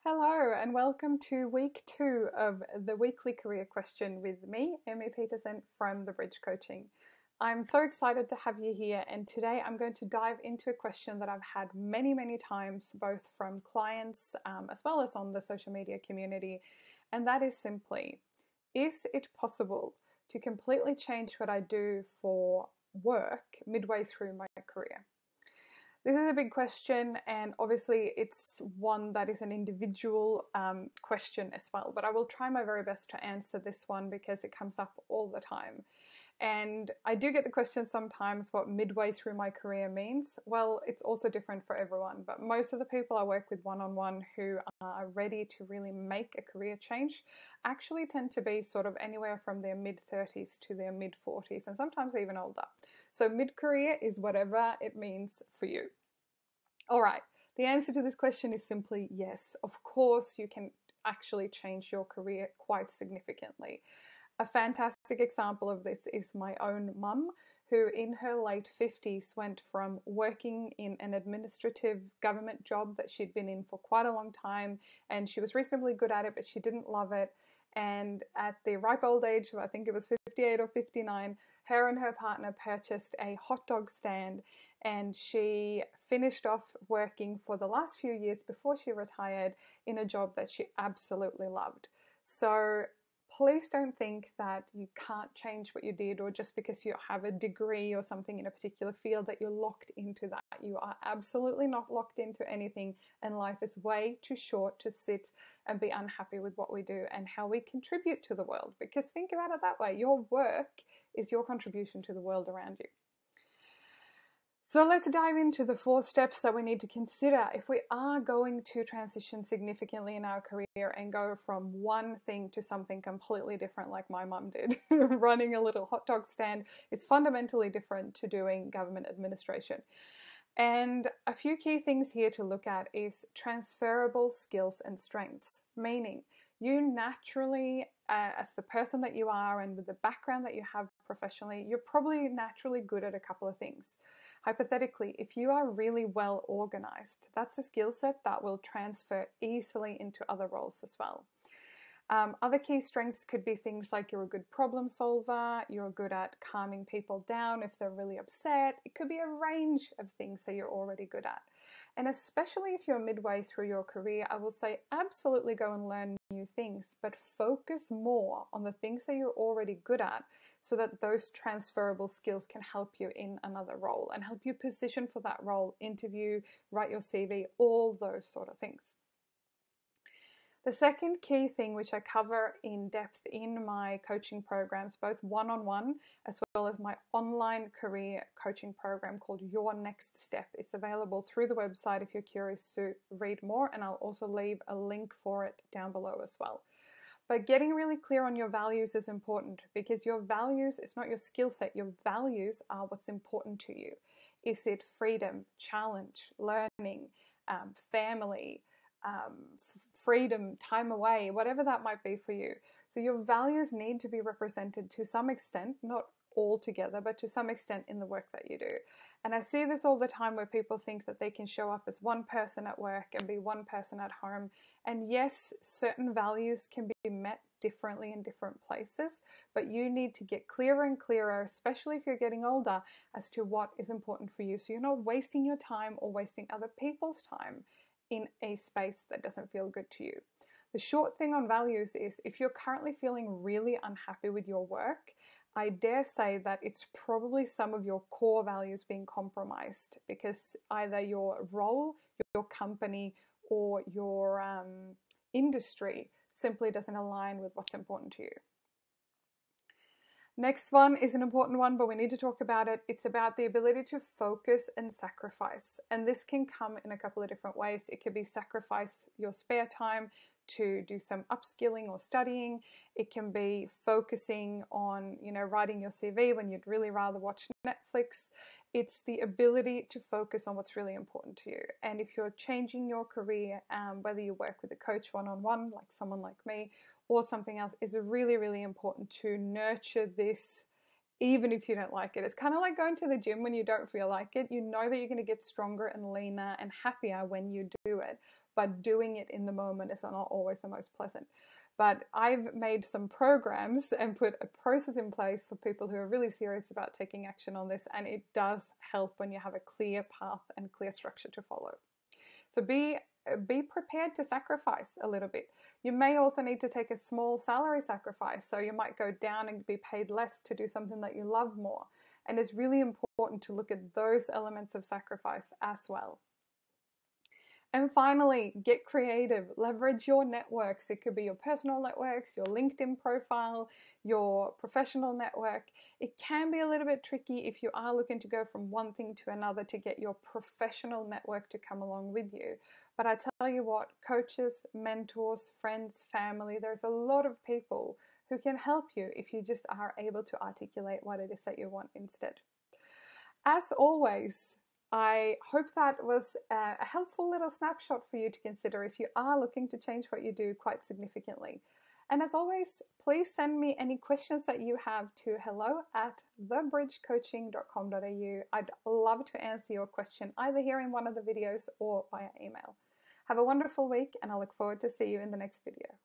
Hello and welcome to week 2 of the weekly career question with me, Emmy Peterson from The Bridge Coaching. I'm so excited to have you here, and today I'm going to dive into a question that I've had many times, both from clients as well as on the social media community, and that is simply, is it possible to completely change what I do for work midway through my career? This is a big question, and obviously it's one that is an individual question as well, but I will try my very best to answer this one because it comes up all the time. And I do get the question sometimes what midway through my career means. Well, it's also different for everyone, but most of the people I work with one-on-one who are ready to really make a career change actually tend to be sort of anywhere from their mid-30s to their mid-40s, and sometimes even older. So mid-career is whatever it means for you. All right, the answer to this question is simply yes. Of course, you can actually change your career quite significantly. A fantastic example of this is my own mum, who in her late 50s went from working in an administrative government job that she'd been in for quite a long time, and she was reasonably good at it, but she didn't love it. And at the ripe old age of, I think it was 58 or 59, her and her partner purchased a hot dog stand, and she finished off working for the last few years before she retired in a job that she absolutely loved. So please don't think that you can't change what you did, or just because you have a degree or something in a particular field that you're locked into that. You are absolutely not locked into anything, and life is way too short to sit and be unhappy with what we do and how we contribute to the world. Because think about it that way, your work is your contribution to the world around you. So let's dive into the 4 steps that we need to consider if we are going to transition significantly in our career and go from one thing to something completely different, like my mum did. Running a little hot dog stand is fundamentally different to doing government administration. And a few key things here to look at is transferable skills and strengths, meaning you naturally, as the person that you are and with the background that you have professionally, you're probably naturally good at a couple of things. Hypothetically, if you are really well organized, that's a skill set that will transfer easily into other roles as well. Other key strengths could be things like you're a good problem solver, you're good at calming people down if they're really upset. It could be a range of things that you're already good at. And especially if you're midway through your career, I will say absolutely go and learn new things, but focus more on the things that you're already good at so that those transferable skills can help you in another role and help you position for that role, interview, write your CV, all those sort of things. The second key thing, which I cover in depth in my coaching programs, both one-on-one as well as my online career coaching program called Your Next Step. It's available through the website if you're curious to read more, and I'll also leave a link for it down below as well. But getting really clear on your values is important, because your values, it's not your skill set, your values are what's important to you. Is it freedom, challenge, learning, family, freedom, time away, whatever that might be for you. So your values need to be represented to some extent, not all together, but to some extent in the work that you do. And I see this all the time where people think that they can show up as one person at work and be one person at home. And yes, certain values can be met differently in different places, but you need to get clearer and clearer, especially if you're getting older, as to what is important for you. So you're not wasting your time or wasting other people's time in a space that doesn't feel good to you. The short thing on values is, if you're currently feeling really unhappy with your work, I dare say that it's probably some of your core values being compromised, because either your role, your company, or your industry simply doesn't align with what's important to you. Next one is an important one, but we need to talk about it. It's about the ability to focus and sacrifice. And this can come in a couple of different ways. It could be sacrifice your spare time to do some upskilling or studying. It can be focusing on, writing your CV when you'd really rather watch Netflix. It's the ability to focus on what's really important to you. And if you're changing your career, whether you work with a coach one-on-one, like someone like me, or something else, is really important to nurture this, even if you don't like it. It's kind of like going to the gym when you don't feel like it. You know that you're going to get stronger and leaner and happier when you do it, but doing it in the moment is not always the most pleasant. But I've made some programs and put a process in place for people who are really serious about taking action on this, and it does help when you have a clear path and clear structure to follow. So be prepared to sacrifice a little bit. You may also need to take a small salary sacrifice, so you might go down and be paid less to do something that you love more. And it's really important to look at those elements of sacrifice as well. And finally, get creative. Leverage your networks. It could be your personal networks, your LinkedIn profile, your professional network. It can be a little bit tricky if you are looking to go from one thing to another to get your professional network to come along with you. But I tell you what, coaches, mentors, friends, family, there's a lot of people who can help you if you just are able to articulate what it is that you want instead. As always, I hope that was a helpful little snapshot for you to consider if you are looking to change what you do quite significantly. And as always, please send me any questions that you have to hello@thebridgecoaching.com.au. I'd love to answer your question either here in one of the videos or via email. Have a wonderful week, and I look forward to see you in the next video.